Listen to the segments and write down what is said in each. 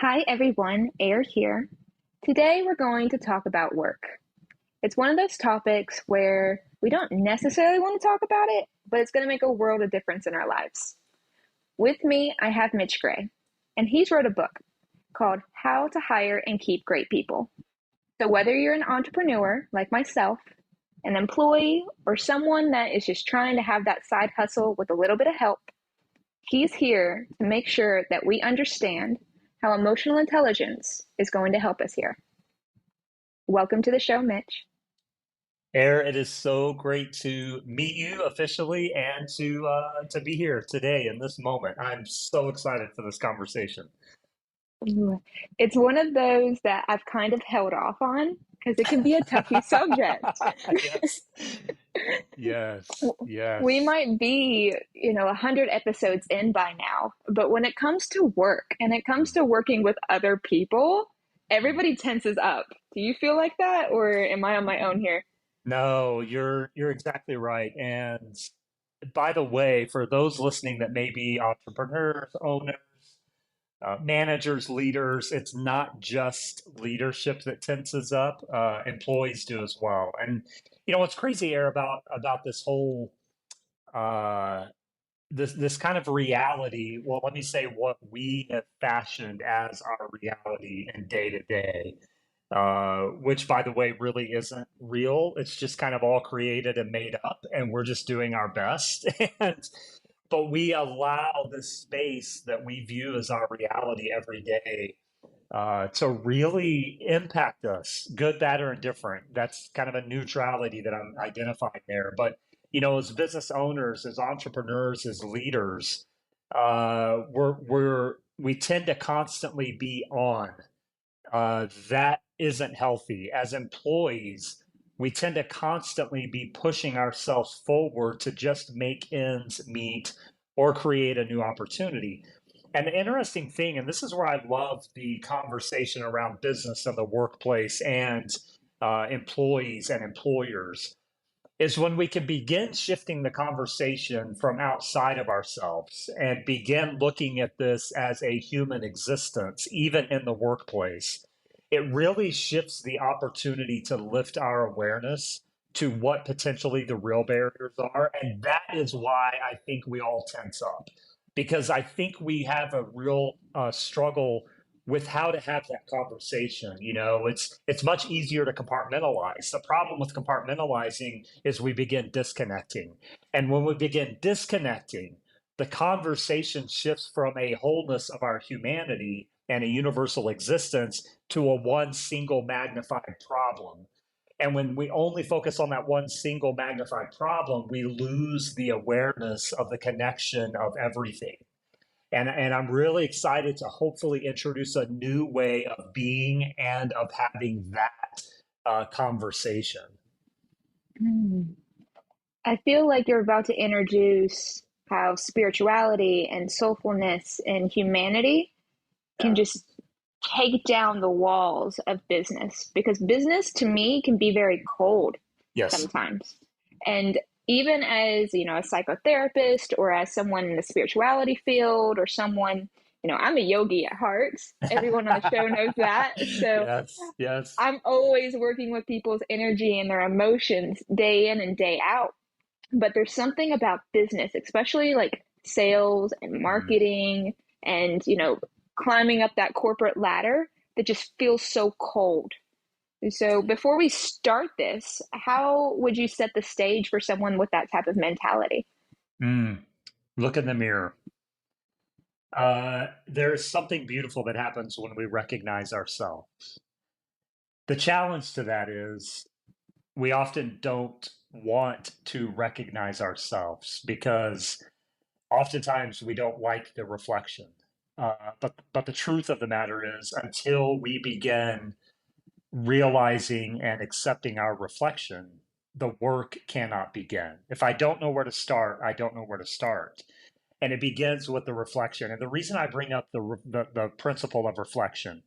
Hi everyone, Air here. Today we're going to talk about work. It's one of those topics where we don't necessarily want to talk about it, but it's going to make a world of difference in our lives. With me, I have Mitch Gray, and he's wrote a book called How to Hire and Keep Great People. So whether you're an entrepreneur like myself, an employee, or someone that is just trying to have that side hustle with a little bit of help, he's here to make sure that we understand how emotional intelligence is going to help us here. Welcome to the show, Mitch. Air, it is so great to meet you officially and to be here today in this moment. I'm so excited for this conversation. It's one of those that I've kind of held off on because it can be a touchy subject. Yes, yes, We yes. might be, 100 episodes in by now, but when it comes to work and it comes Mm, to working with other people, mm. everybody tenses up. Do you feel like that, or am I on my own here? No, you're exactly right. And by the way, for those listening that may be entrepreneurs, owners, managers, leaders, it's not just leadership that tenses up. Employees do as well. And what's crazy, Air, about this whole uh, this kind of reality. Well, let me say what we have fashioned as our reality in day to day, which, by the way, really isn't real. It's just kind of all created and made up, and we're just doing our best. And but we allow this space that we view as our reality every day to really impact us, good, bad, or indifferent. That's kind of a neutrality that I'm identifying there. But as business owners, as entrepreneurs, as leaders, we tend to constantly be on. That isn't healthy. As employees, we tend to constantly be pushing ourselves forward to just make ends meet or create a new opportunity. And the interesting thing, and this is where I love the conversation around business and the workplace and employees and employers, is when we can begin shifting the conversation from outside of ourselves and begin looking at this as a human existence, even in the workplace. It really shifts the opportunity to lift our awareness to what potentially the real barriers are. And that is why I think we all tense up, because I think we have a real struggle with how to have that conversation. It's much easier to compartmentalize. The problem with compartmentalizing is we begin disconnecting. And when we begin disconnecting, the conversation shifts from a wholeness of our humanity and a universal existence to a one single magnified problem. And when we only focus on that one single magnified problem, we lose the awareness of the connection of everything. And I'm really excited to hopefully introduce a new way of being and of having that conversation. Mm. I feel like you're about to introduce how spirituality and soulfulness and humanity can Yeah. just take down the walls of business because business to me can be very cold Yes. sometimes. And even as, a psychotherapist or as someone in the spirituality field or someone, I'm a yogi at heart. Everyone on the show knows that. So Yes. Yes. I'm always working with people's energy and their emotions day in and day out. But there's something about business, especially like sales and Mm. marketing and, climbing up that corporate ladder that just feels so cold. And so before we start this, how would you set the stage for someone with that type of mentality? Mm. Look in the mirror. There's something beautiful that happens when we recognize ourselves. The challenge to that is we often don't want to recognize ourselves because oftentimes we don't like the reflection. But the truth of the matter is, until we begin realizing and accepting our reflection, the work cannot begin. If I don't know where to start, I don't know where to start. And it begins with the reflection. And the reason I bring up the principle of reflection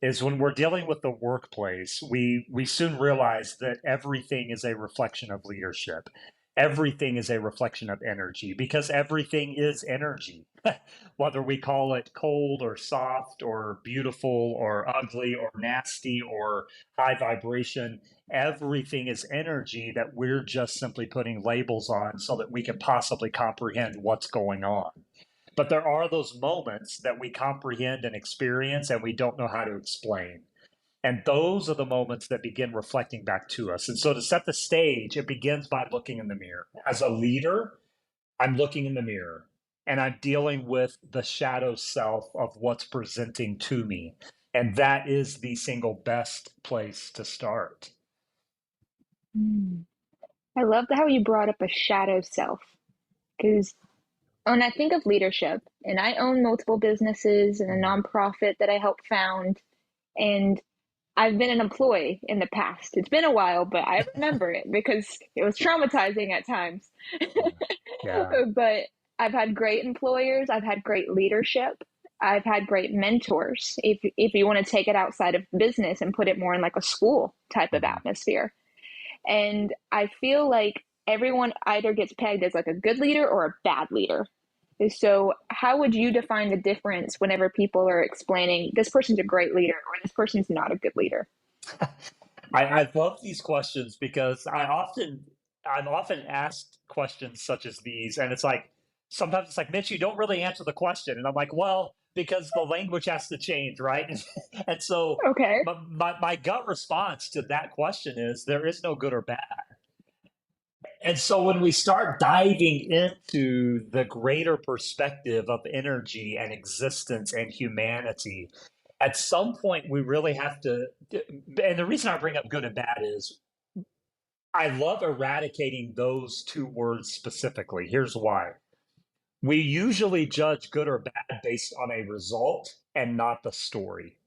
is when we're dealing with the workplace, we soon realize that everything is a reflection of leadership. Everything is a reflection of energy because everything is energy. Whether we call it cold or soft or beautiful or ugly or nasty or high vibration, everything is energy that we're just simply putting labels on so that we can possibly comprehend what's going on. But there are those moments that we comprehend and experience and we don't know how to explain. And those are the moments that begin reflecting back to us. And so to set the stage, it begins by looking in the mirror. As a leader, I'm looking in the mirror and I'm dealing with the shadow self of what's presenting to me. And that is the single best place to start. Mm. I love how you brought up a shadow self because when I think of leadership, and I own multiple businesses and a Mm, nonprofit that I helped found, and I've been an employee in the past. It's been a while, but I remember it because it was traumatizing at times. mm. Yeah. But I've had great employers, I've had great leadership, I've had great mentors. If you want to take it outside of business and put it more in like a school type of Mhm. atmosphere. And I feel like everyone either gets pegged as like a good leader or a bad leader. So, how would you define the difference whenever people are explaining this person's a great leader or this person's not a good leader? I love these questions because I'm often asked questions such as these, and it's like sometimes it's like, Mitch, you don't really answer the question, and I'm like, well, because the language has to change, right? And so Okay. my gut response to that question is there is no good or bad. And so when we start diving into the greater perspective of energy and existence and humanity, at some point we really have to. And the reason I bring up good and bad is I love eradicating those two words specifically. Here's why. We usually judge good or bad based on a result and not the story.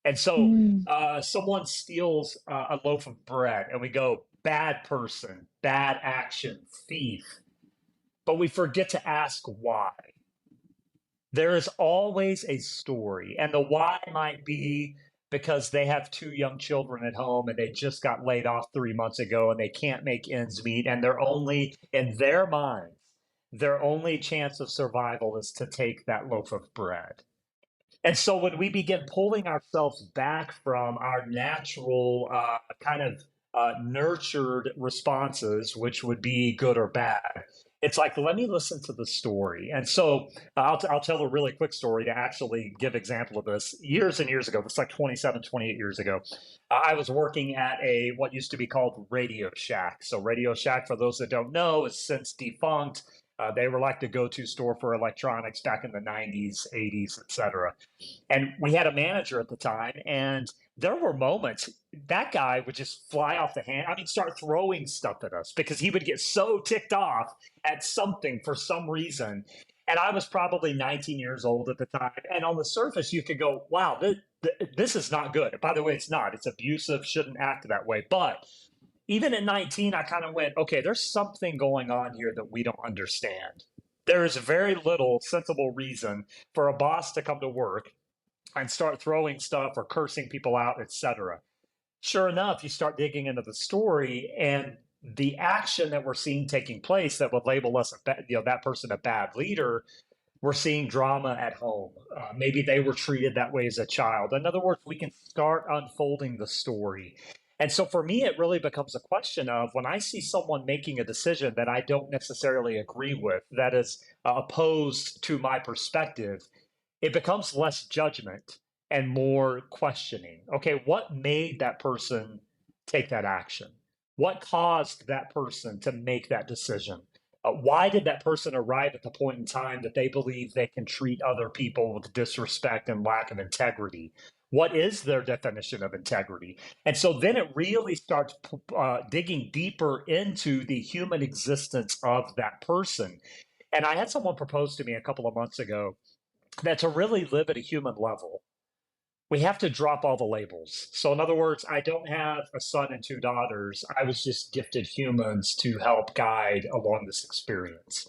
And so Mm. someone steals a loaf of bread, and we go, bad person, bad action, thief. But we forget to ask why. There is always a story, and the why might be because they have two young children at home and they just got laid off 3 months ago and they can't make ends meet, and they're only, in their minds, their only chance of survival is to take that loaf of bread. And so when we begin pulling ourselves back from our natural kind of nurtured responses, which would be good or bad, it's like, let me listen to the story. And so I'll tell a really quick story to actually give example of this. Years and years ago, it's like 27, 28 years ago, I was working at a what used to be called Radio Shack. So Radio Shack, for those that don't know, is since defunct. They were like the go-to store for electronics back in the 90s, 80s, etc. And we had a manager at the time, and there were moments that guy would just fly off the hand. I mean, start throwing stuff at us because he would get so ticked off at something for some reason. And I was probably 19 years old at the time. And on the surface, you could go, wow, this is not good. By the way, it's not. It's abusive, shouldn't act that way. But even at 19, I kind of went, okay, there's something going on here that we don't understand. There is very little sensible reason for a boss to come to work and start throwing stuff or cursing people out, etc. Sure enough, you start digging into the story and the action that we're seeing taking place that would label us, that person a bad leader. We're seeing drama at home. Maybe they were treated that way as a child. In other words, we can start unfolding the story. And so for me, it really becomes a question of when I see someone making a decision that I don't necessarily agree with, that is opposed to my perspective, it becomes less judgment and more questioning. Okay, what made that person take that action? What caused that person to make that decision? Why did that person arrive at the point in time that they believe they can treat other people with disrespect and lack of integrity? What is their definition of integrity? And so then it really starts digging deeper into the human existence of that person. And I had someone propose to me a couple of months ago that to really live at a human level, we have to drop all the labels. So, in other words, I don't have a son and two daughters. I was just gifted humans to help guide along this experience.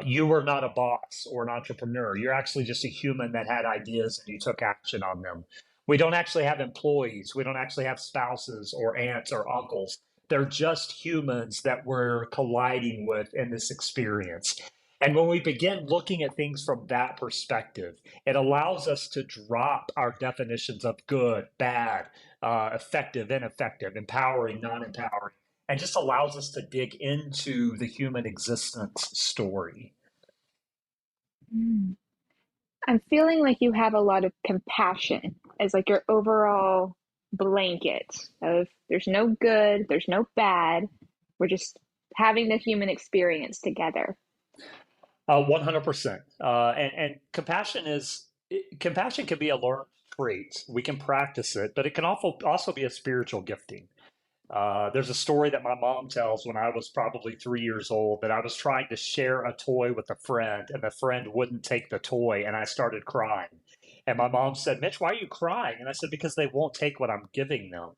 You were not a boss or an entrepreneur. You're actually just a human that had ideas and you took action on them. We don't actually have employees. We don't actually have spouses or aunts or uncles. They're just humans that we're colliding with in this experience. And when we begin looking at things from that perspective, it allows us to drop our definitions of good, bad, effective, ineffective, empowering, non empowering, and just allows us to dig into the human existence story. Mm. I'm feeling like you have a lot of compassion as like your overall blanket of there's no good, there's no bad. We're just having the human experience together. 100%. And compassion can be a learned trait. We can practice it, but it can also be a spiritual gifting. There's a story that my mom tells when I was probably 3 years old that I was trying to share a toy with a friend, and the friend wouldn't take the toy, and I started crying. And my mom said, "Mitch, why are you crying?" And I said, "Because they won't take what I'm giving them."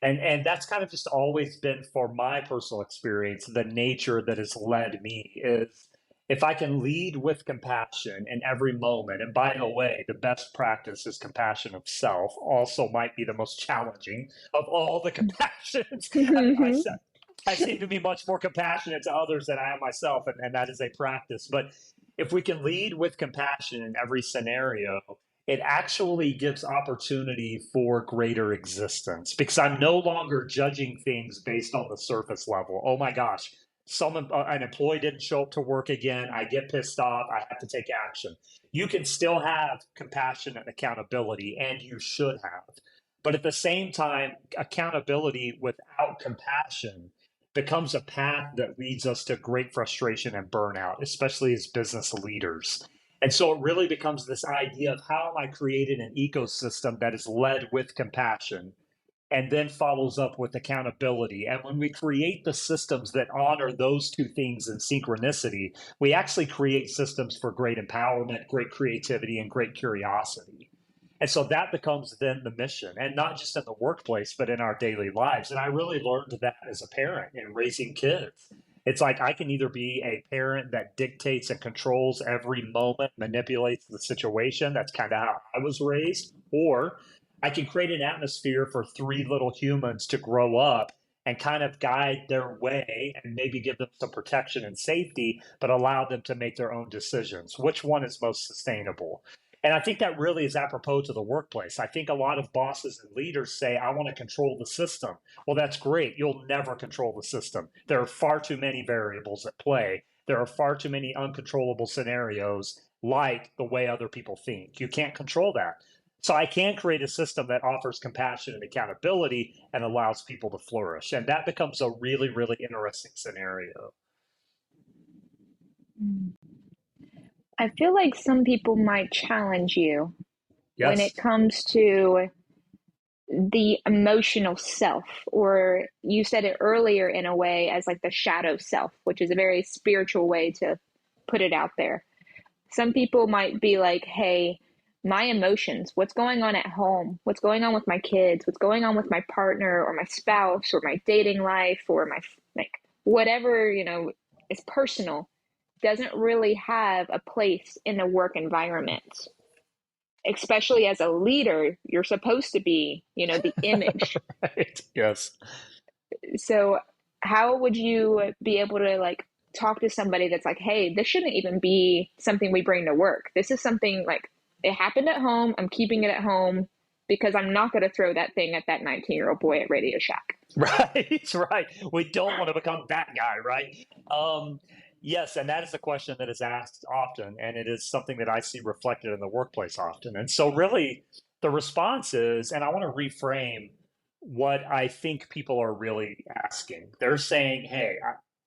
And that's kind of just always been, for my personal experience, the nature that has led me is, if I can lead with compassion in every moment. And by the way, the best practice is compassion of self, also might be the most challenging of all the compassions. I, Mhm. I seem to be much more compassionate to others than I am myself, and that is a practice. But if we can lead with compassion in every scenario, it actually gives opportunity for greater existence, because I'm no longer judging things based on the surface level. Oh my gosh, an employee didn't show up to work again. I get pissed off. I have to take action. You can still have compassion and accountability, and you should have. But at the same time, accountability without compassion becomes a path that leads us to great frustration and burnout, especially as business leaders. And so it really becomes this idea of, how am I creating an ecosystem that is led with compassion and then follows up with accountability? And when we create the systems that honor those two things in synchronicity, we actually create systems for great empowerment, great creativity, and great curiosity. And so that becomes then the mission, and not just in the workplace, but in our daily lives. And I really learned that as a parent in raising kids. It's like, I can either be a parent that dictates and controls every moment, manipulates the situation. That's kind of how I was raised. Or I can create an atmosphere for three little humans to grow up and kind of guide their way and maybe give them some protection and safety, but allow them to make their own decisions. Which one is most sustainable? And I think that really is apropos to the workplace. I think a lot of bosses and leaders say, I want to control the system. Well, that's great. You'll never control the system. There are far too many variables at play. There are far too many uncontrollable scenarios, like the way other people think. You can't control that. So I can create a system that offers compassion and accountability and allows people to flourish. And that becomes a really, really interesting scenario. Mm. I feel like some people might challenge you when it Yes. comes to the emotional self, or you said it earlier in a way as like the shadow self, which is a very spiritual way to put it out there. Some people might be like, hey, my emotions, what's going on at home, what's going on with my kids, what's going on with my partner or my spouse or my dating life or my like whatever, is personal, doesn't really have a place in the work environment. Especially as a leader, you're supposed to be, the image. Right. Yes. So how would you be able to like talk to somebody that's like, hey, this shouldn't even be something we bring to work. This is something like, it happened at home. I'm keeping it at home because I'm not going to throw that thing at that 19-year-old boy at Radio Shack. Right, right. We don't want to become that guy, right? Yes, and that is a question that is asked often, and it is something that I see reflected in the workplace often. And so, really, the response is, and I want to reframe what I think people are really asking. They're saying, "Hey,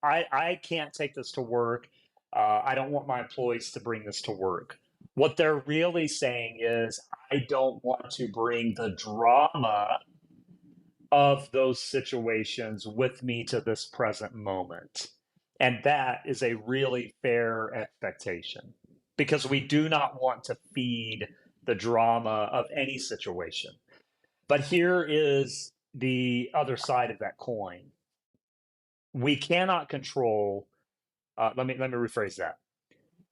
I can't take this to work. I don't want my employees to bring this to work." What they're really saying is, I don't want to bring the drama of those situations with me to this present moment. And that is a really fair expectation, because we do not want to feed the drama of any situation. But here is the other side of that coin. We cannot control, let me rephrase that.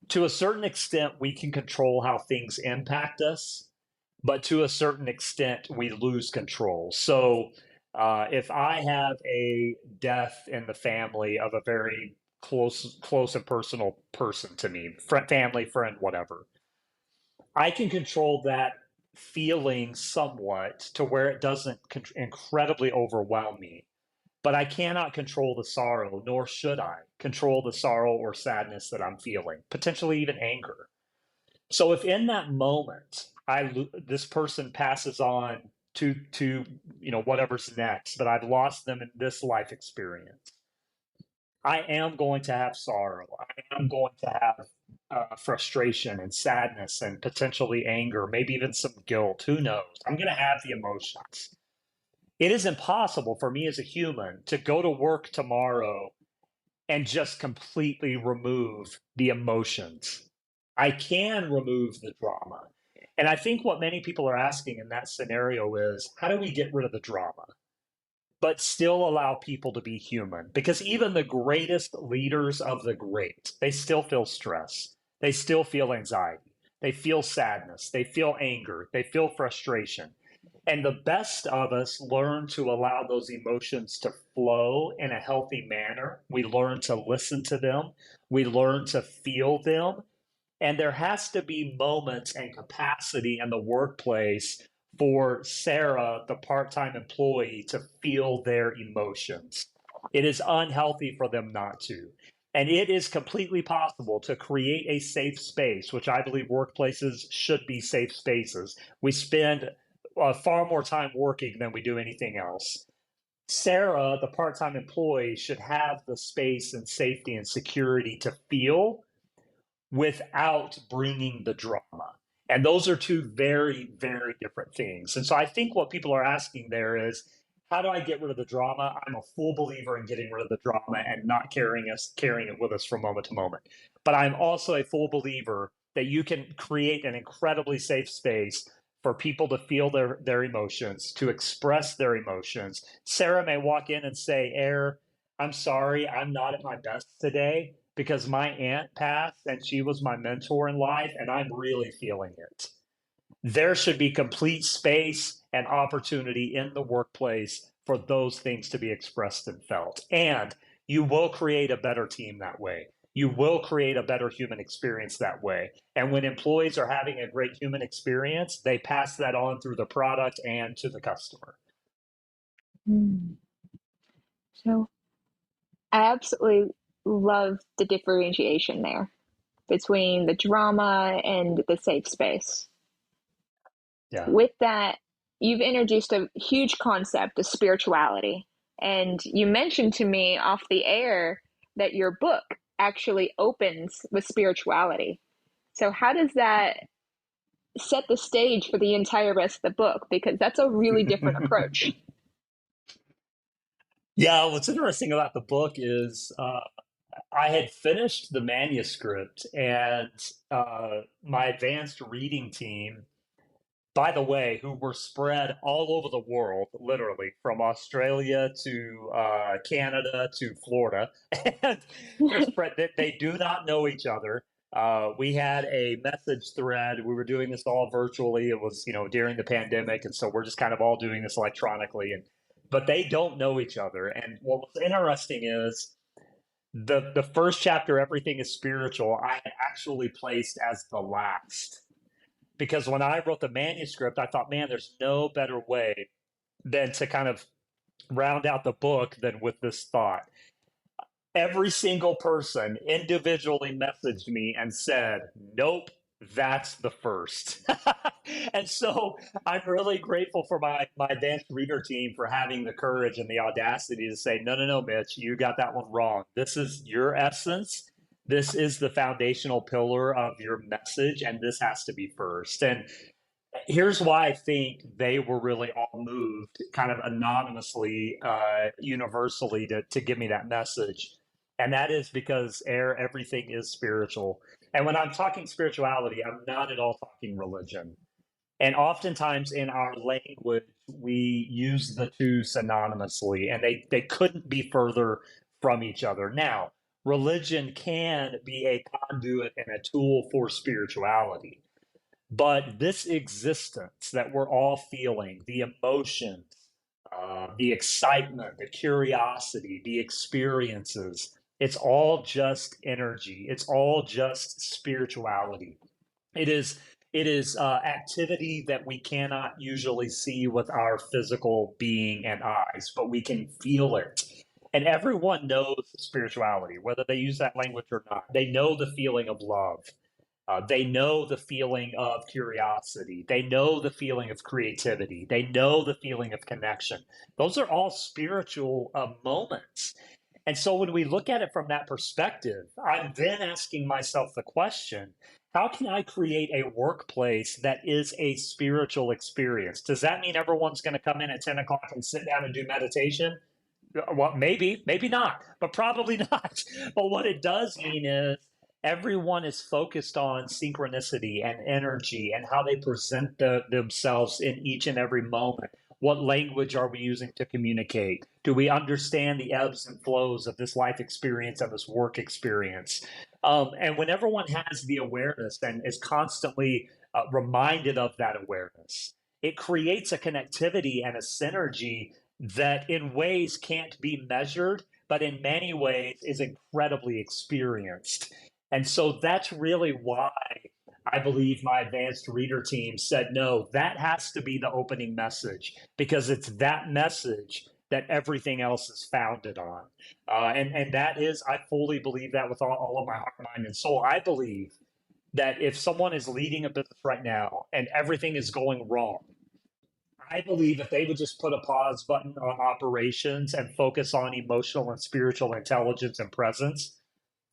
To a certain extent, we can control how things impact us, but to a certain extent, we lose control. So If I have a death in the family of a very close and personal person to me, family, friend, whatever, I can control that feeling somewhat to where it doesn't incredibly overwhelm me. But I cannot control the sorrow, nor should I control the sorrow or sadness that I'm feeling, potentially even anger. So if in that moment this person passes on to whatever's next, but I've lost them in this life experience, I am going to have sorrow. I am going to have frustration and sadness and potentially anger, maybe even some guilt. Who knows? I'm going to have the emotions. It is impossible for me as a human to go to work tomorrow and just completely remove the emotions. I can remove the drama. And I think what many people are asking in that scenario is, how do we get rid of the drama, but still allow people to be human? Because even the greatest leaders of the great, they still feel stress. They still feel anxiety. They feel sadness. They feel anger. They feel frustration. And the best of us learn to allow those emotions to flow in a healthy manner. We learn to listen to them. We learn to feel them. And there has to be moments and capacity in the workplace for Sarah, the part time employee, to feel their emotions. It is unhealthy for them not to. And it is completely possible to create a safe space, which I believe workplaces should be safe spaces. We spend far more time working than we do anything else. Sarah, the part time employee, should have the space and safety and security to feel without bringing the drama. And those are two very, very different things. And so I think what people are asking there is, how do I get rid of the drama? I'm a full believer in getting rid of the drama and not carrying it with us from moment to moment. But I'm also a full believer that you can create an incredibly safe space for people to feel their emotions, to express their emotions. Sarah may walk in and say, Air, I'm sorry, I'm not at my best today because my aunt passed and she was my mentor in life and I'm really feeling it. There should be complete space and opportunity in the workplace for those things to be expressed and felt. And you will create a better team that way. You will create a better human experience that way. And when employees are having a great human experience, they pass that on through the product and to the customer. Mm. So I absolutely love the differentiation there between the drama and the safe space. Yeah. With that, you've introduced a huge concept of spirituality. And you mentioned to me off the air that your book actually opens with spirituality. So, how does that set the stage for the entire rest of the book? Because that's a really different approach. Yeah, what's interesting about the book is I had finished the manuscript, and my advanced reading team, by the way, who were spread all over the world, literally from Australia to Canada to Florida, and they're spread. They do not know each other. We had a message thread. We were doing this all virtually. It was, during the pandemic, and so we're just kind of all doing this electronically. And but they don't know each other. And what was interesting is the first chapter, everything is spiritual, I had actually placed as the last, because when I wrote the manuscript, I thought, man, there's no better way than to kind of round out the book than with this thought. Every single person individually messaged me and said, nope, that's the first. And so I'm really grateful for my advanced reader team for having the courage and the audacity to say, no, no, no, Mitch, you got that one wrong. This is your essence. This is the foundational pillar of your message, and this has to be first. And here's why I think they were really all moved, kind of anonymously, universally, to give me that message. And that is because everything is spiritual. And when I'm talking spirituality, I'm not at all talking religion. And oftentimes in our language, we use the two synonymously, and they couldn't be further from each other. Now, religion can be a conduit and a tool for spirituality. But this existence that we're all feeling, the emotions, the excitement, the curiosity, the experiences. It's all just energy. It's all just spirituality. It is activity that we cannot usually see with our physical being and eyes, but we can feel it. And everyone knows spirituality, whether they use that language or not. They know the feeling of love. They know the feeling of curiosity. They know the feeling of creativity. They know the feeling of connection. Those are all spiritual moments. And so when we look at it from that perspective, I'm then asking myself the question, how can I create a workplace that is a spiritual experience? Does that mean everyone's going to come in at 10 o'clock and sit down and do meditation? Well, maybe not, but probably not. But what it does mean is everyone is focused on synchronicity and energy and how they present themselves in each and every moment. What language are we using to communicate? Do we understand the ebbs and flows of this life experience and this work experience? And when everyone has the awareness and is constantly reminded of that awareness, it creates a connectivity and a synergy that in ways can't be measured, but in many ways is incredibly experienced. And so that's really why I believe my advanced reader team said, no, that has to be the opening message because it's that message that everything else is founded on. And that is, I fully believe that with all of my heart, mind, and soul. I believe that if someone is leading a business right now and everything is going wrong, I believe if they would just put a pause button on operations and focus on emotional and spiritual intelligence and presence,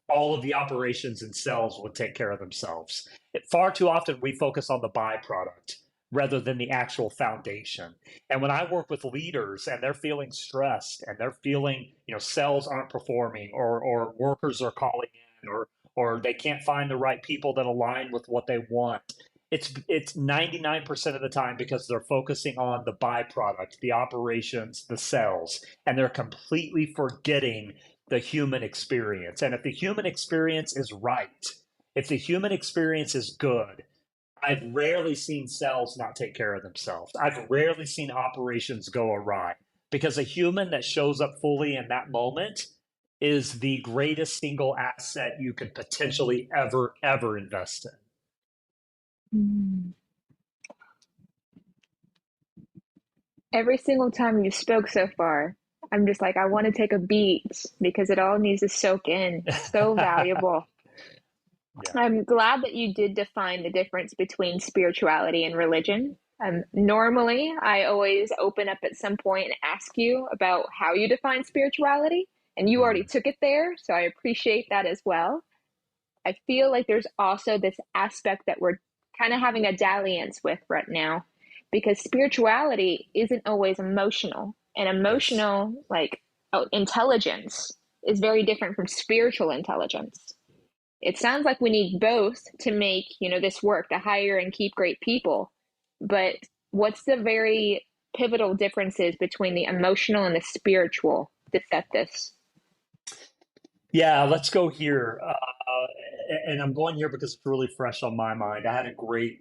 all of the operations and sales would take care of themselves. Far too often, we focus on the byproduct rather than the actual foundation. And when I work with leaders and they're feeling stressed and they're feeling, sales aren't performing or workers are calling in or they can't find the right people that align with what they want, it's 99% of the time because they're focusing on the byproduct, the operations, the sales, and they're completely forgetting the human experience. And if the human experience is right, if the human experience is good, I've rarely seen sales not take care of themselves. I've rarely seen operations go awry because a human that shows up fully in that moment is the greatest single asset you could potentially ever invest in. Mm. Every single time you spoke so far, I'm just like, I want to take a beat because it all needs to soak in. So valuable. Yeah. I'm glad that you did define the difference between spirituality and religion. Normally, I always open up at some point and ask you about how you define spirituality, and you already Mm. took it there, so I appreciate that as well. I feel like there's also this aspect that we're kind of having a dalliance with right now because spirituality isn't always emotional, and Yes. emotional, like intelligence, is very different from spiritual intelligence. It sounds like we need both to make, this work, to hire and keep great people. But what's the very pivotal differences between the emotional and the spiritual to set this? Yeah, let's go here. And I'm going here because it's really fresh on my mind. I had a great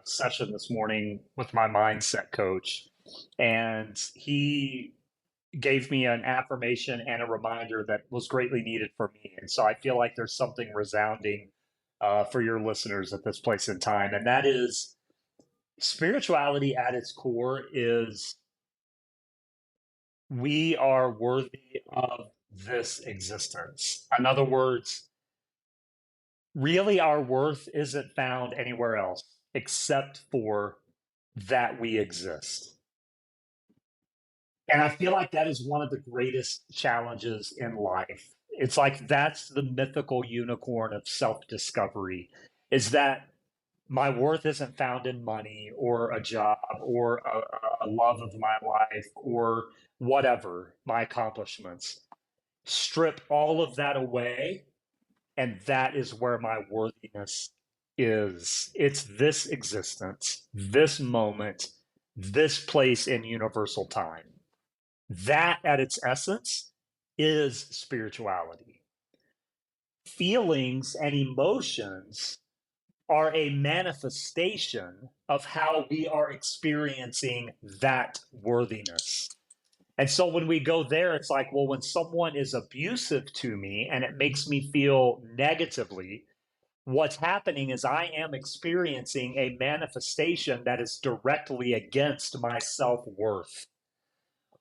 session this morning with my mindset coach, and he gave me an affirmation and a reminder that was greatly needed for me. And so I feel like there's something resounding for your listeners at this place in time. And that is spirituality at its core is we are worthy of this existence. In other words, really our worth isn't found anywhere else except for that we exist. And I feel like that is one of the greatest challenges in life. It's like that's the mythical unicorn of self discovery is that my worth isn't found in money or a job or a love of my life or whatever, my accomplishments. Strip all of that away, and that is where my worthiness is. It's this existence, this moment, this place in universal time. That at its essence is spirituality. Feelings and emotions are a manifestation of how we are experiencing that worthiness. And so when we go there, it's like, well, when someone is abusive to me and it makes me feel negatively, what's happening is I am experiencing a manifestation that is directly against my self worth.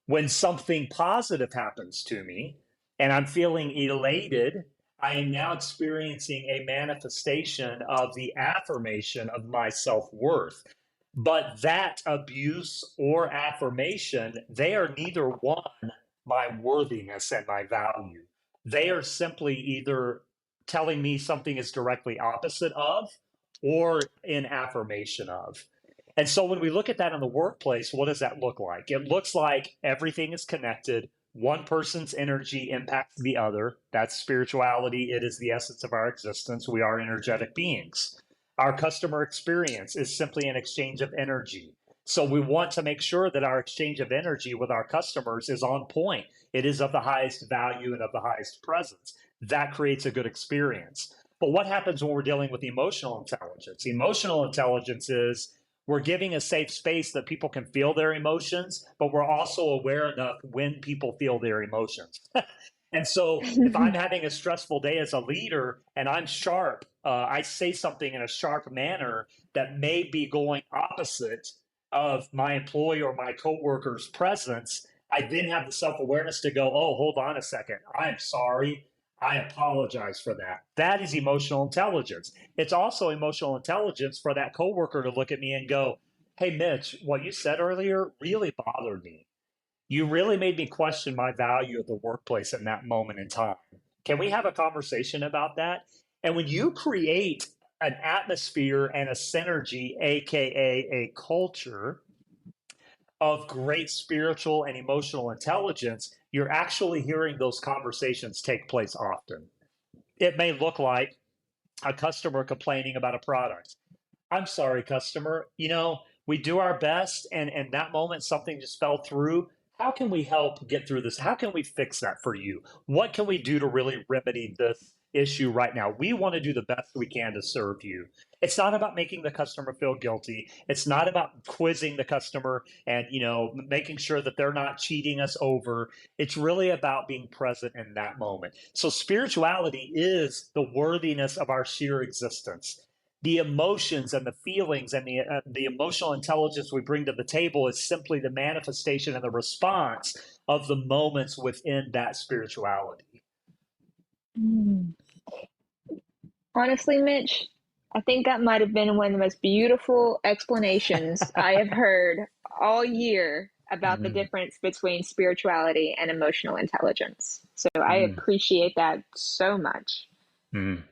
When something positive happens to me and I'm feeling elated, I am now experiencing a manifestation of the affirmation of my self worth. But that abuse or affirmation, they are neither one, my worthiness and my value. They are simply either telling me something is directly opposite of or in affirmation of. And so when we look at that in the workplace, what does that look like? It looks like everything is connected. One person's energy impacts the other. That's spirituality. It is the essence of our existence. We are energetic beings. Our customer experience is simply an exchange of energy. So we want to make sure that our exchange of energy with our customers is on point. It is of the highest value and of the highest presence. That creates a good experience. But what happens when we're dealing with emotional intelligence? Emotional intelligence is we're giving a safe space that people can feel their emotions, but we're also aware enough when people feel their emotions. And so if I'm having a stressful day as a leader and I'm sharp, I say something in a sharp manner that may be going opposite of my employee or my coworker's presence. I then have the self awareness to go, oh, hold on a second. I'm sorry. I apologize for that. That is emotional intelligence. It's also emotional intelligence for that coworker to look at me and go, hey, Mitch, what you said earlier really bothered me. You really made me question my value at the workplace in that moment in time. Can we have a conversation about that? And when you create an atmosphere and a synergy, AKA a culture of great spiritual and emotional intelligence, you're actually hearing those conversations take place often. It may look like a customer complaining about a product. I'm sorry, customer. We do our best, and in that moment, something just fell through. How can we help get through this? How can we fix that for you? What can we do to really remedy this issue right now? We want to do the best we can to serve you. It's not about making the customer feel guilty. It's not about quizzing the customer and making sure that they're not cheating us over. It's really about being present in that moment. So spirituality is the worthiness of our sheer existence. The emotions and the feelings and the emotional intelligence we bring to the table is simply the manifestation and the response of the moments within that spirituality. Mm. Honestly, Mitch, I think that might have been one of the most beautiful explanations I have heard all year about the Mm, difference between spirituality and emotional intelligence. So I mm, appreciate that so much. mm,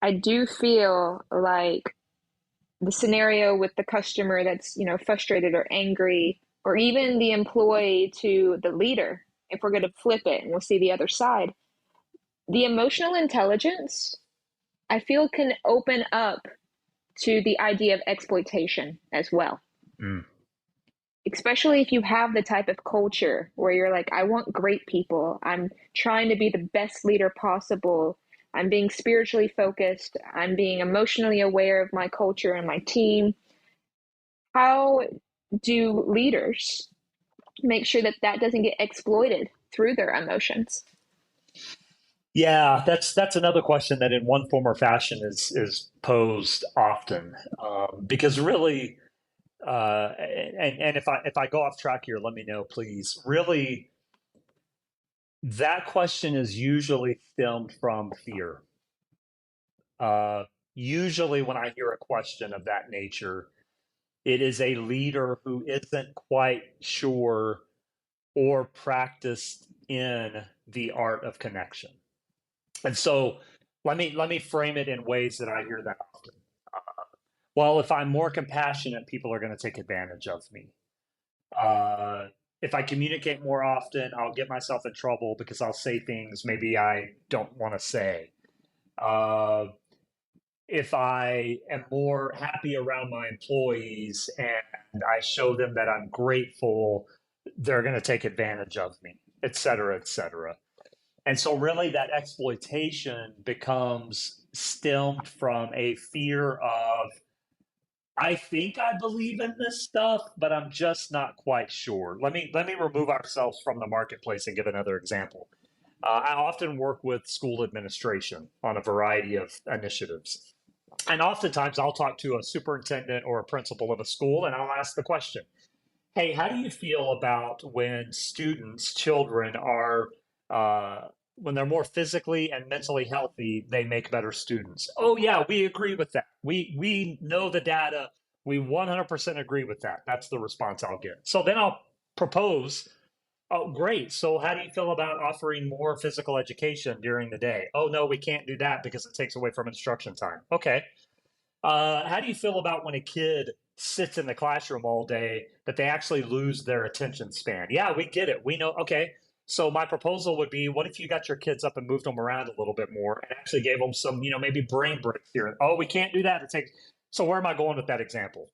I do feel like the scenario with the customer that's, frustrated or angry, or even the employee to the leader, if we're going to flip it and we'll see the other side, the emotional intelligence, I feel can open up to the idea of exploitation as well. mm. Especially if you have the type of culture where you're like, I want great people. I'm trying to be the best leader possible. I'm being spiritually focused. I'm being emotionally aware of my culture and my team. How do leaders make sure that that doesn't get exploited through their emotions? Yeah, that's another question that in one form or fashion is posed often, because really, and if I go off track here, let me know, please. Really, that question is usually stemmed from fear. Uh, Usually, when I hear a question of that nature, it is a leader who isn't quite sure or practiced in the art of connection. And so, let me frame it in ways that I hear that often. Well, if I'm more compassionate, people are going to take advantage of me. Uh, if I communicate more often, I'll get myself in trouble because I'll say things maybe I don't want to say. Uh, if I am more happy around my employees and I show them that I'm grateful, they're going to take advantage of me, et cetera, et cetera. And so, really, that exploitation becomes stemmed from a fear of I think I believe in this stuff, but I'm just not quite sure. Let me remove ourselves from the marketplace and give another example. I often work with school administration on a variety of initiatives. And oftentimes I'll talk to a superintendent or a principal of a school and I'll ask the question, hey, how do you feel about when students, children are, when they're more physically and mentally healthy, they make better students? Oh, yeah, we agree with that. We know the data. We 100% agree with that. That's the response I'll get. So then I'll propose, oh, great. So how do you feel about offering more physical education during the day? Oh, no, we can't do that because it takes away from instruction time. Okay. How do you feel about when a kid sits in the classroom all day, that they actually lose their attention span? Yeah, we get it. We know. Okay. So my proposal would be, what if you got your kids up and moved them around a little bit more and actually gave them some, maybe brain breaks here? Oh, we can't do that. It takes. So where am I going with that example?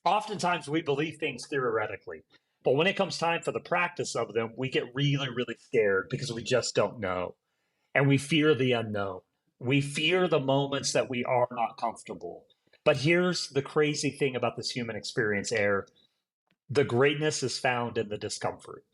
Oftentimes we believe things theoretically, but when it comes time for the practice of them, we get really, really scared because we just don't know. And we fear the unknown. We fear the moments that we are not comfortable. But here's the crazy thing about this human experience, Air. The greatness is found in the discomfort.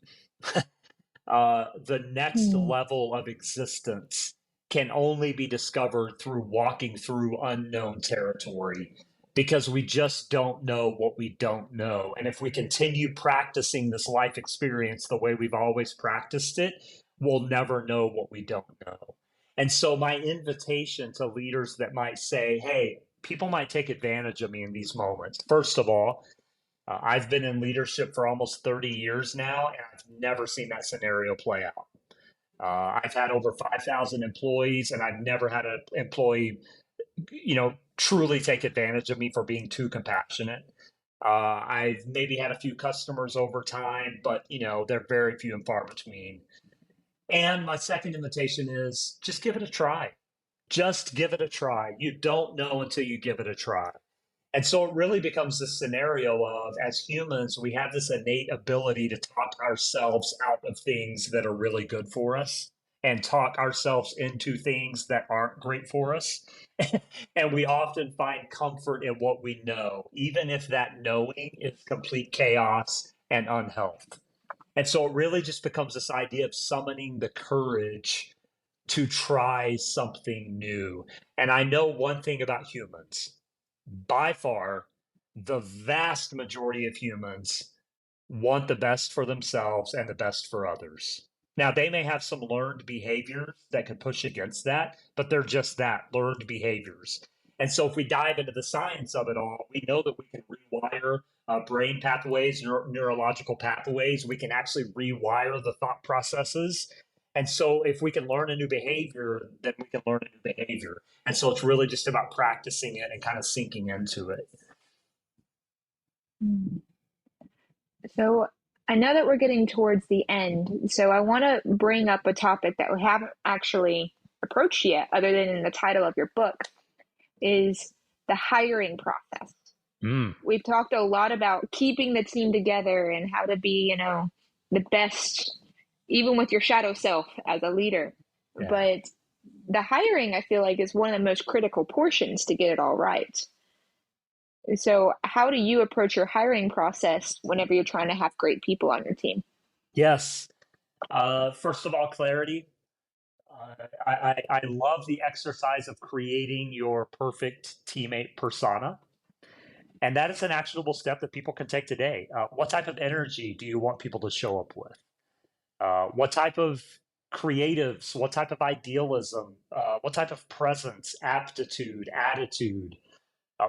The next Hmm. level of existence can only be discovered through walking through unknown territory because we just don't know what we don't know. And if we continue practicing this life experience the way we've always practiced it, we'll never know what we don't know. And so, my invitation to leaders that might say, hey, people might take advantage of me in these moments. First of all, I've been in leadership for almost 30 years now, and I've never seen that scenario play out. I've had over 5,000 employees, and I've never had an employee, truly take advantage of me for being too compassionate. I've maybe had a few customers over time, but they're very few and far between. And my second invitation is just give it a try. Just give it a try. You don't know until you give it a try. And so it really becomes this scenario of, as humans, we have this innate ability to talk ourselves out of things that are really good for us and talk ourselves into things that aren't great for us. And we often find comfort in what we know, even if that knowing is complete chaos and unhealth. And so it really just becomes this idea of summoning the courage to try something new. And I know one thing about humans, by far, the vast majority of humans want the best for themselves and the best for others. Now, they may have some learned behaviors that could push against that, but they're just that, learned behaviors. And so, if we dive into the science of it all, we know that we can rewire brain pathways, neurological pathways. We can actually rewire the thought processes. And so, if we can learn a new behavior, then we can learn a new behavior. And so, it's really just about practicing it and kind of sinking into it. Hmm. So I know that we're getting towards the end, so I want to bring up a topic that we haven't actually approached yet, other than in the title of your book, is the hiring process. Mm, We've talked a lot about keeping the team together and how to be, the best, even with your shadow self as a leader. yeah. But the hiring, I feel like, is one of the most critical portions to get it all right. So, how do you approach your hiring process whenever you're trying to have great people on your team? Yes. First of all, clarity. I love the exercise of creating your perfect teammate persona. And that is an actionable step that people can take today. What type of energy do you want people to show up with? What type of creatives? What type of idealism? What type of presence, aptitude, attitude?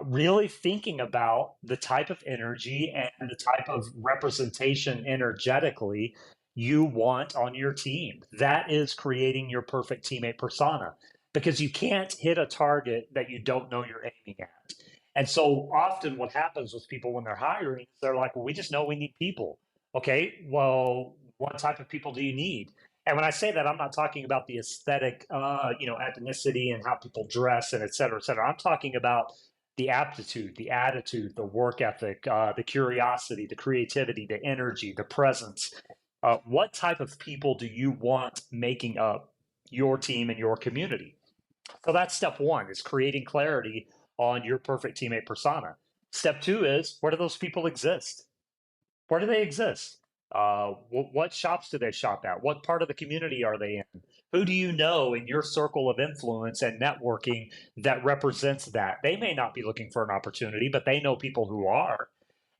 Really thinking about the type of energy and the type of representation energetically you want on your team. That is creating your perfect teammate persona because you can't hit a target that you don't know you're aiming at. And so often what happens with people when they're hiring, they're like, well, we just know we need people. Okay, well, what type of people do you need? And when I say that, I'm not talking about the aesthetic, ethnicity and how people dress and et cetera, et cetera. I'm talking about the aptitude, the attitude, the work ethic, the curiosity, the creativity, the energy, the presence. What type of people do you want making up your team and your community? So that's step one, is creating clarity on your perfect teammate persona. Step two is, where do those people exist? Where do they exist? What shops do they shop at? What part of the community are they in? Who do you know in your circle of influence and networking that represents that? They may not be looking for an opportunity, but they know people who are.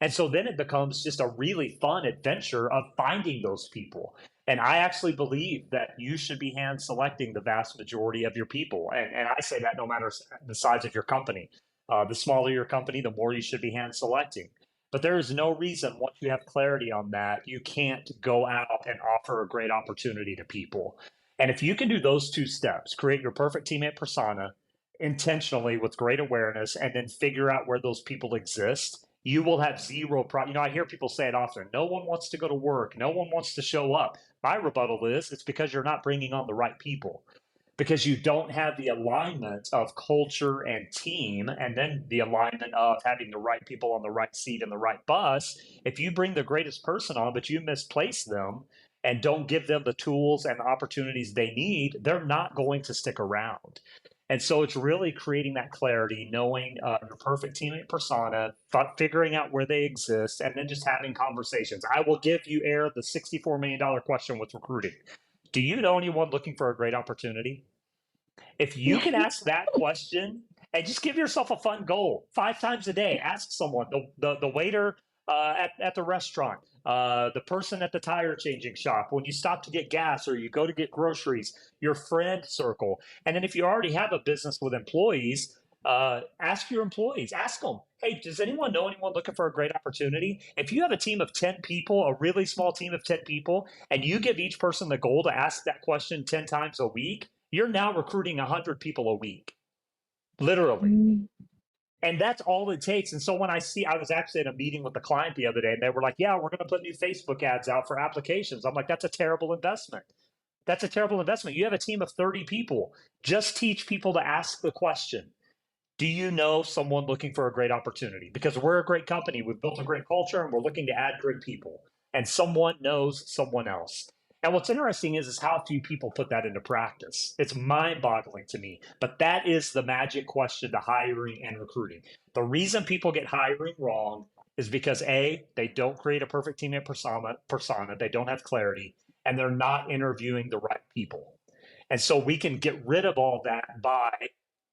And so then it becomes just a really fun adventure of finding those people. And I actually believe that you should be hand selecting the vast majority of your people. And I say that no matter the size of your company. The smaller your company, the more you should be hand selecting. But there is no reason, once you have clarity on that, you can't go out and offer a great opportunity to people. And if you can do those two steps, create your perfect teammate persona intentionally with great awareness, and then figure out where those people exist, you will have zero problem. I hear people say it often, no one wants to go to work, no one wants to show up. My rebuttal is, it's because you're not bringing on the right people, because you don't have the alignment of culture and team, and then the alignment of having the right people on the right seat in the right bus. If you bring the greatest person on, but you misplace them and don't give them the tools and the opportunities they need, they're not going to stick around. And so it's really creating that clarity, knowing your perfect teammate persona, figuring out where they exist, and then just having conversations. I will give you, Air, the $64 million question with recruiting. Do you know anyone looking for a great opportunity? If you can ask that question and just give yourself a fun goal, 5 times a day, ask someone, the waiter at the restaurant, the person at the tire changing shop, when you stop to get gas or you go to get groceries, your friend circle. And then if you already have a business with employees, ask your employees, ask them, hey, does anyone know anyone looking for a great opportunity? If you have a team of 10 people, a really small team of 10 people, and you give each person the goal to ask that question 10 times a week, you're now recruiting 100 people a week, literally. Mm. And that's all it takes. And so when I was actually at a meeting with a client the other day, and they were like, yeah, we're going to put new Facebook ads out for applications. I'm like, that's a terrible investment. That's a terrible investment. You have a team of 30 people. Just teach people to ask the question, do you know someone looking for a great opportunity? Because we're a great company, we've built a great culture, and we're looking to add great people. And someone knows someone else. And what's interesting is how few people put that into practice. It's mind-boggling to me. But that is the magic question to hiring and recruiting. The reason people get hiring wrong is because A, they don't create a perfect teammate persona, they don't have clarity, and they're not interviewing the right people. And so we can get rid of all that by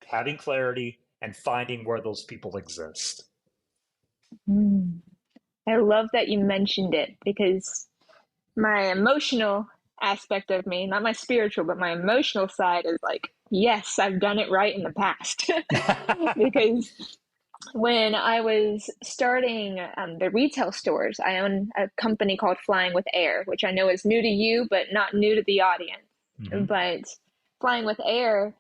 having clarity and finding where those people exist. Mm. I love that you mentioned it because my emotional aspect of me, not my spiritual, but my emotional side is like, yes, I've done it right in the past. Because when I was starting the retail stores, I own a company called Flying with Air, which I know is new to you, but not new to the audience. Mm-hmm. But Flying with Air,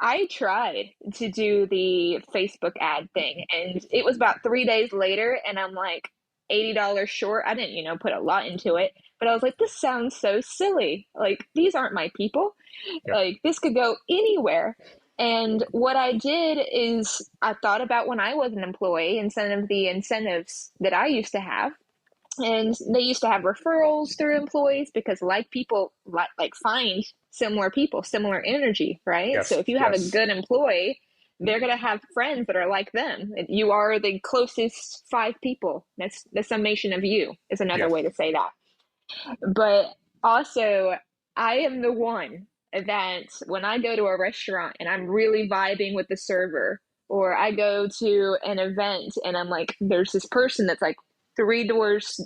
I tried to do the Facebook ad thing, and it was about 3 days later, and I'm like $80 short. I didn't, put a lot into it, but I was like, this sounds so silly. Like, these aren't my people. Yep. Like, this could go anywhere. And what I did is I thought about when I was an employee and some of the incentives that I used to have. And they used to have referrals through employees because like people like find similar people, similar energy, right? So Yes. if you have a Yes. good employee, they're going to have friends that are like them. You are the closest 5 people. That's the summation of you, is another Yes. way to say that. But also, I am the one that when I go to a restaurant and I'm really vibing with the server, or I go to an event and I'm like, there's this person that's like 3 doors,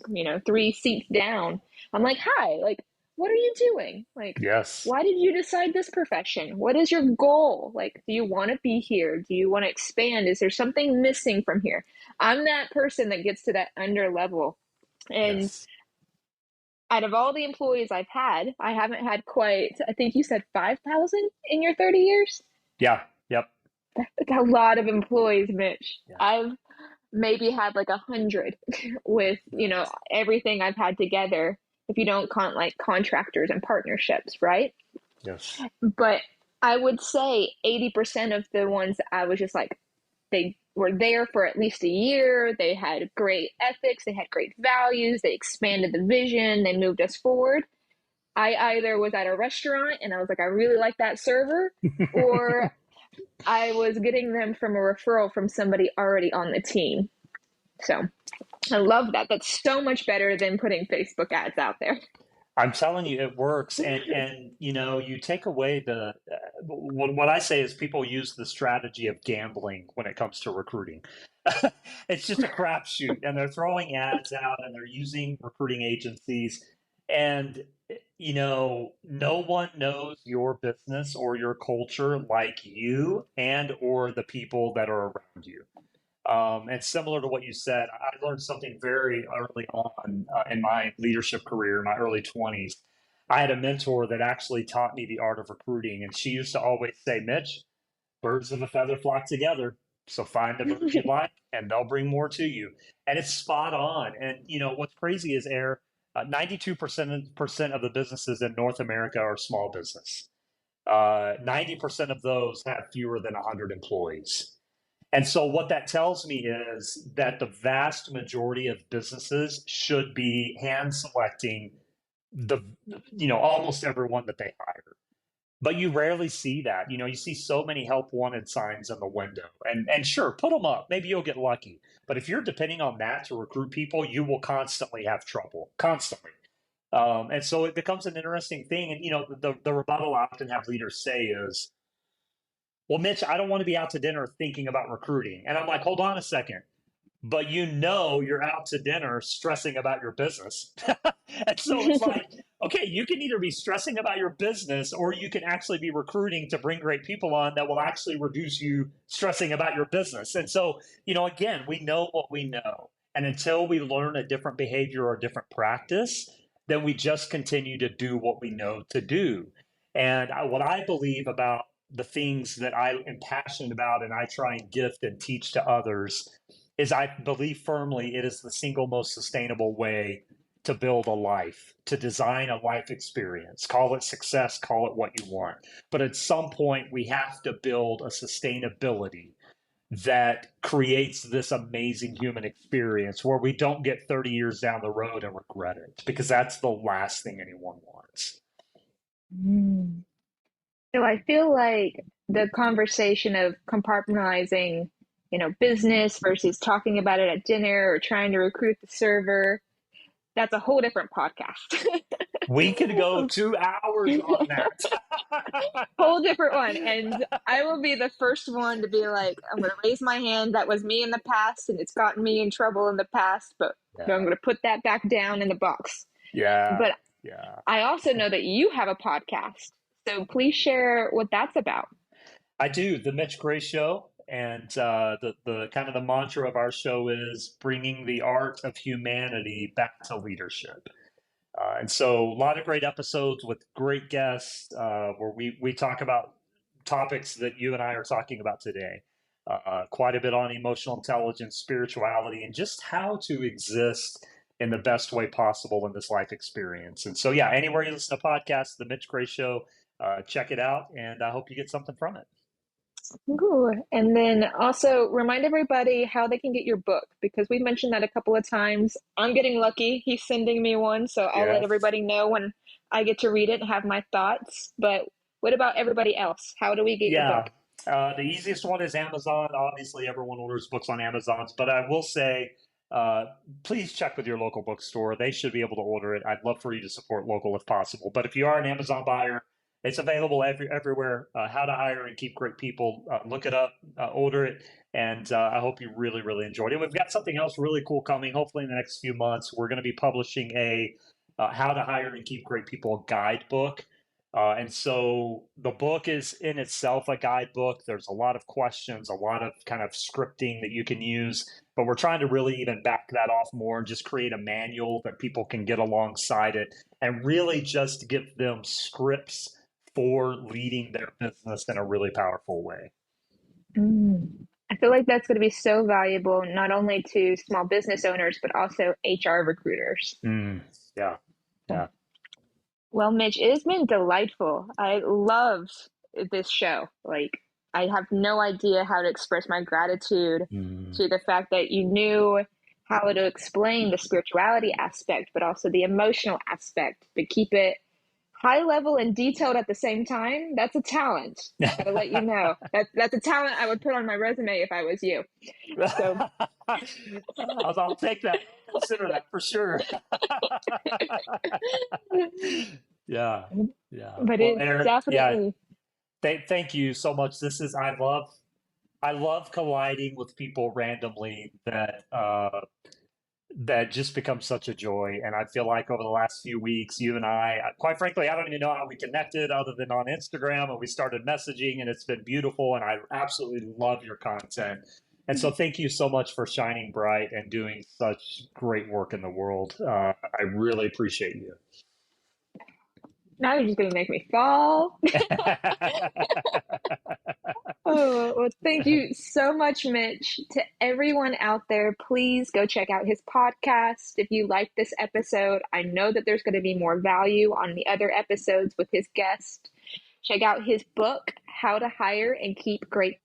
3 seats down. I'm like, hi, like, what are you doing? Like, Yes. why did you decide this profession? What is your goal? Like, do you want to be here? Do you want to expand? Is there something missing from here? I'm that person that gets to that under level. And Yes. out of all the employees I've had, I haven't had quite, I think you said 5,000 in your 30 years. Yeah. Yep. That's a lot of employees, Mitch. Yeah. I've maybe had like 100 with, everything I've had together, if you don't count like contractors and partnerships, right? Yes. But I would say 80% of the ones that I was just like, they were there for at least a year. They had great ethics. They had great values. They expanded the vision. They moved us forward. I either was at a restaurant and I was like, I really like that server, or I was getting them from a referral from somebody already on the team. So I love that. That's so much better than putting Facebook ads out there. I'm telling you, it works. And you take away what I say is people use the strategy of gambling when it comes to recruiting. It's just a crapshoot, and they're throwing ads out, and they're using recruiting agencies, and no one knows your business or your culture like you and or the people that are around you. And similar to what you said, I learned something very early on in my leadership career, in my early 20s. I had a mentor that actually taught me the art of recruiting, and she used to always say, Mitch, birds of a feather flock together. So find the bird you like, and they'll bring more to you. And it's spot on. And what's crazy is, 92% of the businesses in North America are small business. 90% of those have fewer than 100 employees. And so what that tells me is that the vast majority of businesses should be hand selecting the almost everyone that they hire. But you rarely see that. You see so many help wanted signs in the window. And sure, put them up. Maybe you'll get lucky. But if you're depending on that to recruit people, you will constantly have trouble. Constantly. And so it becomes an interesting thing. And the rebuttal I often have leaders say is, well, Mitch, I don't want to be out to dinner thinking about recruiting. And I'm like, hold on a second. But you're out to dinner stressing about your business. And so it's like, okay, you can either be stressing about your business or you can actually be recruiting to bring great people on that will actually reduce you stressing about your business. And so, again, we know what we know. And until we learn a different behavior or a different practice, then we just continue to do what we know to do. And what I believe about the things that I am passionate about and I try and gift and teach to others is I believe firmly it is the single most sustainable way to build a life, to design a life experience. Call it success, call it what you want. But at some point, we have to build a sustainability that creates this amazing human experience where we don't get 30 years down the road and regret it, because that's the last thing anyone wants. Mm. So I feel like the conversation of compartmentalizing, business versus talking about it at dinner or trying to recruit the server, that's a whole different podcast. We could go 2 hours on that. Whole different one. And I will be the first one to be like, I'm going to raise my hand. That was me in the past, and it's gotten me in trouble in the past, but I'm Yeah. going to put that back down in the box. Yeah. But Yeah. I also know that you have a podcast. So please share what that's about. I do, the Mitch Gray Show, and the kind of the mantra of our show is bringing the art of humanity back to leadership. And so, a lot of great episodes with great guests where we talk about topics that you and I are talking about today. Quite a bit on emotional intelligence, spirituality, and just how to exist in the best way possible in this life experience. And so, yeah, anywhere you listen to podcasts, the Mitch Gray Show, check it out, and I hope you get something from it. Cool. And then also remind everybody how they can get your book, because we mentioned that a couple of times. I'm getting lucky. He's sending me one, so I'll let Yes. everybody know when I get to read it and have my thoughts. But what about everybody else? How do we get your Yeah. book? The easiest one is Amazon. Obviously, everyone orders books on Amazon, but I will say, please check with your local bookstore. They should be able to order it. I'd love for you to support local if possible. But if you are an Amazon buyer, it's available everywhere. How to Hire and Keep Great People. Look it up, order it, and I hope you really, really enjoyed it. We've got something else really cool coming. Hopefully, in the next few months, we're going to be publishing a How to Hire and Keep Great People guidebook. And so the book is in itself a guidebook. There's a lot of questions, a lot of kind of scripting that you can use, but we're trying to really even back that off more and just create a manual that people can get alongside it and really just give them scripts for leading their business in a really powerful way. Mm. I feel like that's going to be so valuable, not only to small business owners, but also HR recruiters. Mm, yeah, yeah. Well, Mitch, it has been delightful. I loved this show. Like, I have no idea how to express my gratitude Mm, to the fact that you knew how to explain the spirituality aspect, but also the emotional aspect, but keep it high level and detailed at the same time, that's a talent. Gotta let you know. That's a talent I would put on my resume if I was you. So, I'll take that. Consider that for sure. Yeah. Yeah. but Well, it's Aaron, yeah, definitely, thank you so much. I love colliding with people randomly that just becomes such a joy. And I feel like over the last few weeks, you and quite frankly, I don't even know how we connected other than on Instagram, and we started messaging, and it's been beautiful. And I absolutely love your content. And so thank you so much for shining bright and doing such great work in the world. I really appreciate you. now you're just gonna make me fall. Oh, well, thank you so much, Mitch. To everyone out there, please go check out his podcast. If you like this episode, I know that there's going to be more value on the other episodes with his guest. Check out his book, How to Hire and Keep Great